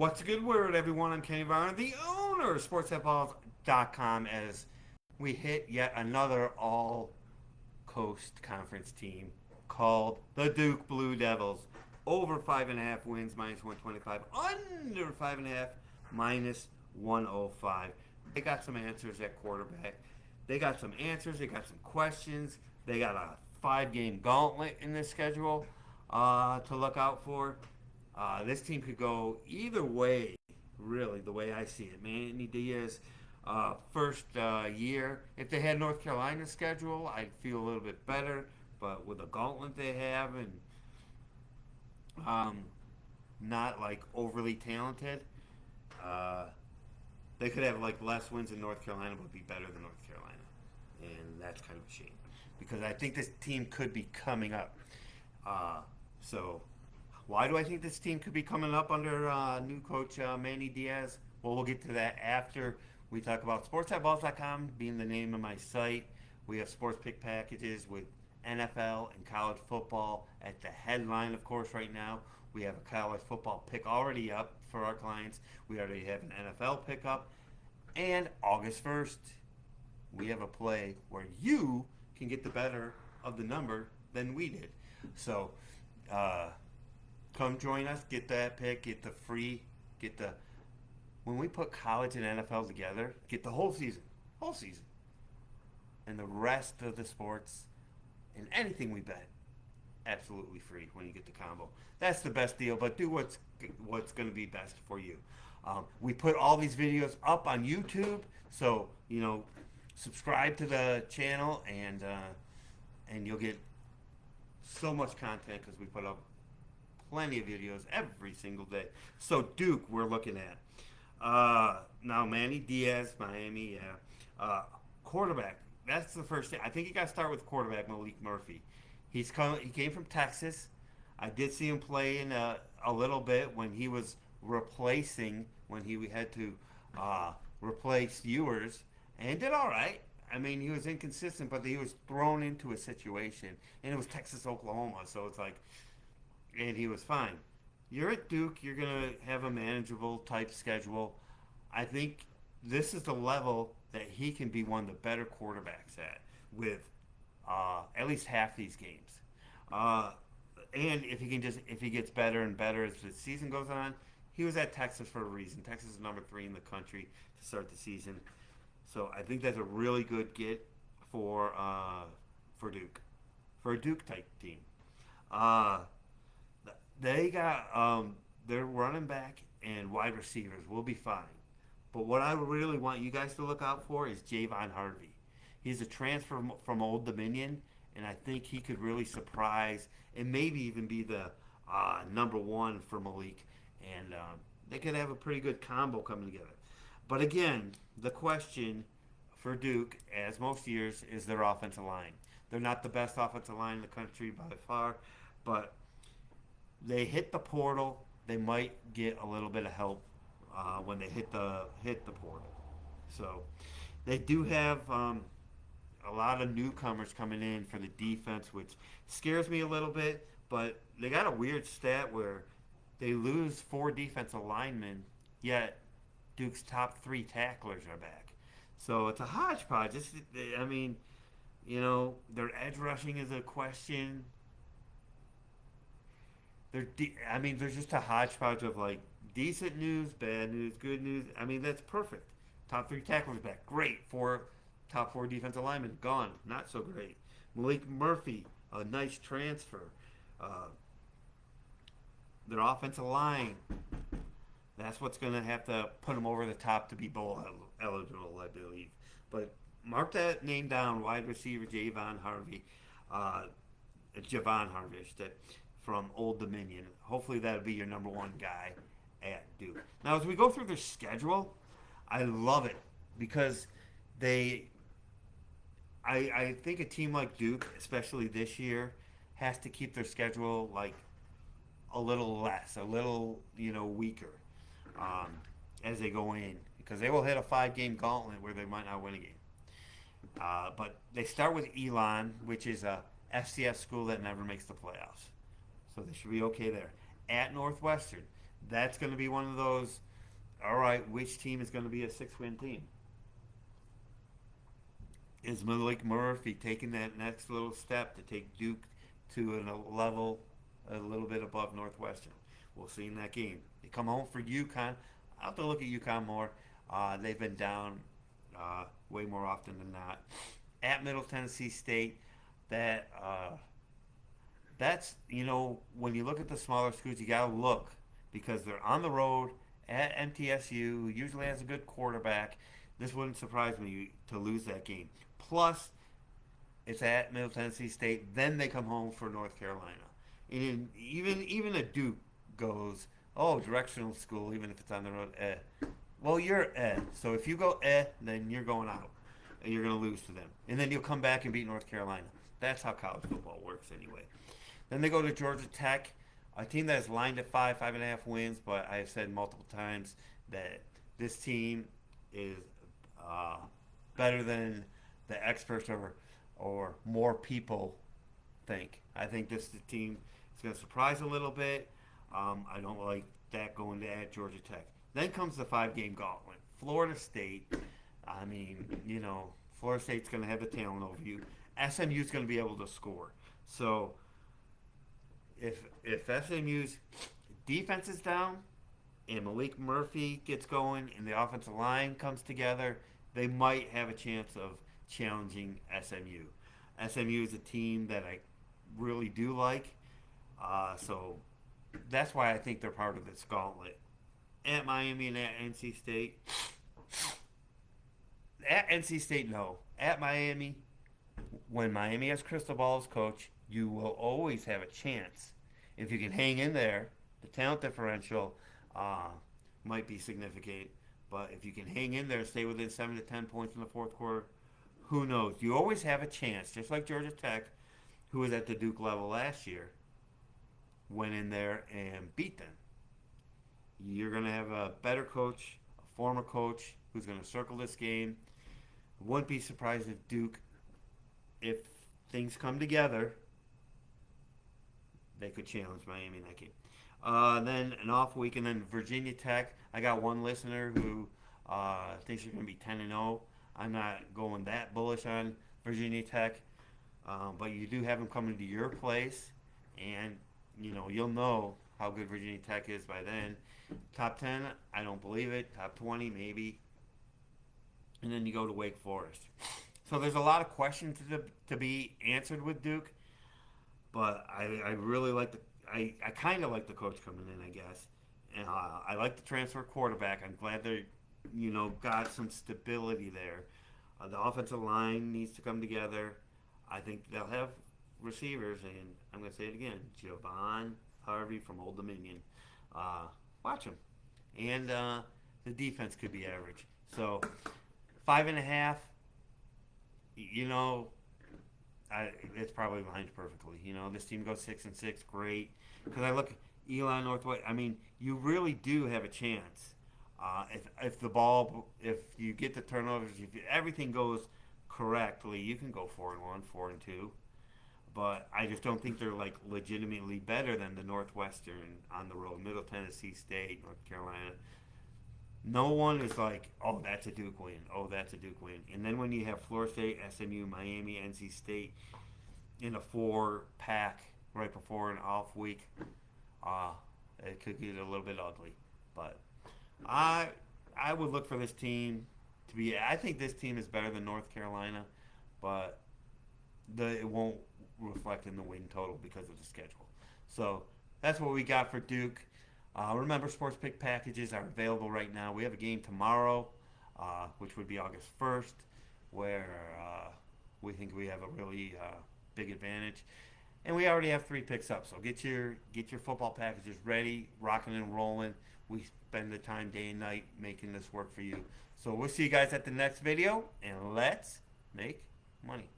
What's a good word, everyone? I'm Kenny Varner, the owner of SportsBooks.com, as we hit yet another all Coast Conference team called the Duke Blue Devils. Over 5.5 wins, minus 125. Under 5.5, minus 105. They got some answers at quarterback. They got some answers. They got some questions. They got a 5 game gauntlet in this schedule to look out for. This team could go either way, really, the way I see it. Manny Diaz, first year. If they had North Carolina's schedule, I'd feel a little bit better. But with the gauntlet they have and um, not like overly talented, uh, they could have like less wins in North Carolina, but be better than North Carolina. And that's kind of a shame because I think this team could be coming up. So why do I think this team could be coming up under new coach Manny Diaz? Well, we'll get to that after we talk about SportsEyeballs.com being the name of my site. We have sports pick packages with NFL and college football at the headline, of course, right now. We have a college football pick already up for our clients. We already have an NFL pick up. And August 1st, we have a play where you can get the better of the number than we did. So, come join us, get that pick, get the free, get the when we put college and NFL together, get the whole season, and the rest of the sports and anything we bet, absolutely free when you get the combo. That's the best deal, but do what's going to be best for you. We put all these videos up on YouTube, so subscribe to the channel and you'll get so much content because we put up plenty of videos every single day. So Duke, we're looking at now Manny Diaz, Miami, yeah. Quarterback. That's the first thing. I think you got to start with quarterback Malik Murphy. He came from Texas. I did see him play in a little bit when he was when he had to replace Ewers, and did all right. I mean, he was inconsistent, but he was thrown into a situation, and it was Texas, Oklahoma, so it's like, and he was fine. You're at Duke, you're going to have a manageable type schedule. I think this is the level that he can be one of the better quarterbacks at with at least half these games. Uh, and if he gets better and better as the season goes on, he was at Texas for a reason. Texas is number 3 in the country to start the season. So I think that's a really good get for Duke, for a Duke type team. Uh, they got their running back and wide receivers will be fine. But what I really want you guys to look out for is Javon Harvey. He's a transfer from Old Dominion, and I think he could really surprise and maybe even be the number one for Malik. And they could have a pretty good combo coming together. But again, the question for Duke, as most years, is their offensive line. They're not the best offensive line in the country by far, but they hit the portal. They might get a little bit of help when they hit the portal. So they do have a lot of newcomers coming in for the defense, which scares me a little bit. But they got a weird stat where they lose 4 defensive linemen, yet Duke's top 3 tacklers are back. So it's a hodgepodge. I mean, their edge rushing is a question. There's just a hodgepodge of like decent news, bad news, good news. I mean, that's perfect. Top 3 tacklers back, great. Top 4 defensive linemen gone, not so great. Malik Murphy, a nice transfer. Uh, their offensive line, that's what's going to have to put them over the top to be bowl eligible, I believe. But mark that name down, wide receiver Javon Harvey, Javon Harvey, from Old Dominion. Hopefully that'll be your number 1 guy at Duke. Now, as we go through their schedule, I love it because I think a team like Duke, especially this year, has to keep their schedule like a little less, a little weaker um, as they go in because they will hit a 5 game gauntlet where they might not win a game. But they start with Elon, which is a FCS school that never makes the playoffs, so they should be okay there. At Northwestern, that's going to be one of those. All right, which team is going to be a 6-win team? Is Malik Murphy taking that next little step to take Duke to a level a little bit above Northwestern? We'll see in that game. They come home for UConn. I'll have to look at UConn more. They've been down way more often than not. At Middle Tennessee State, that that's, when you look at the smaller schools, you gotta look because they're on the road at MTSU, who usually has a good quarterback. This wouldn't surprise me to lose that game. Plus, it's at Middle Tennessee State. Then they come home for North Carolina. And even a Duke goes, oh, directional school, even if it's on the road. Well, you're so if you go then you're going out, and you're going to lose to them. And then you'll come back and beat North Carolina. That's how college football works anyway. Then they go to Georgia Tech, a team that is lined at 5.5 wins, but I have said multiple times that this team is better than the experts or more people think. I think this team is going to surprise a little bit. I don't like that going to at Georgia Tech. Then comes the 5-game gauntlet. Florida State. I mean, Florida State's going to have the talent over you. SMU's going to be able to score. So if SMU's defense is down and Malik Murphy gets going and the offensive line comes together, they might have a chance of challenging SMU. SMU is a team that I really do like. So that's why I think they're part of this gauntlet. At Miami and at NC State. At NC State, no. At Miami, when Miami has Cristobal as coach, you will always have a chance. If you can hang in there, the talent differential might be significant. But if you can hang in there and stay within 7 to 10 points in the fourth quarter, who knows? You always have a chance, just like Georgia Tech, who was at the Duke level last year, went in there and beat them. You're going to have a better coach, a former coach, who's going to circle this game. Wouldn't be surprised if Duke, if things come together, they could challenge Miami in that game. Then an off week, and then Virginia Tech. I got one listener who thinks you're going to be 10-0. I'm not going that bullish on Virginia Tech, but you do have them coming to your place, and you'll know how good Virginia Tech is by then. Top 10, I don't believe it. Top 20, maybe. And then you go to Wake Forest. So there's a lot of questions to be answered with Duke, but I really like I kind of like the coach coming in, I guess. And I like the transfer quarterback. I'm glad they got some stability there. The offensive line needs to come together. I think they'll have receivers, and I'm going to say it again, Javon Harvey from Old Dominion. Watch him. And the defense could be average. So 5.5, it's probably lined perfectly. This team goes 6-6, great. Because I look at Eli Northwest. I mean, you really do have a chance. If you get the turnovers, if everything goes correctly, you can go 4-1, 4-2. But I just don't think they're legitimately better than the Northwestern on the road, Middle Tennessee State, North Carolina. No one is like, oh, that's a Duke win. Oh, that's a Duke win. And then when you have Florida State, SMU, Miami, NC State in a 4-pack right before an off week, it could get a little bit ugly. But I would look for this team to be. I think this team is better than North Carolina, but it won't reflect in the win total because of the schedule. So that's what we got for Duke. Remember, sports pick packages are available right now. We have a game tomorrow, which would be August 1st, where we think we have a really big advantage. And we already have 3 picks up, so get your football packages ready, rocking and rolling. We spend the time day and night making this work for you. So we'll see you guys at the next video, and let's make money.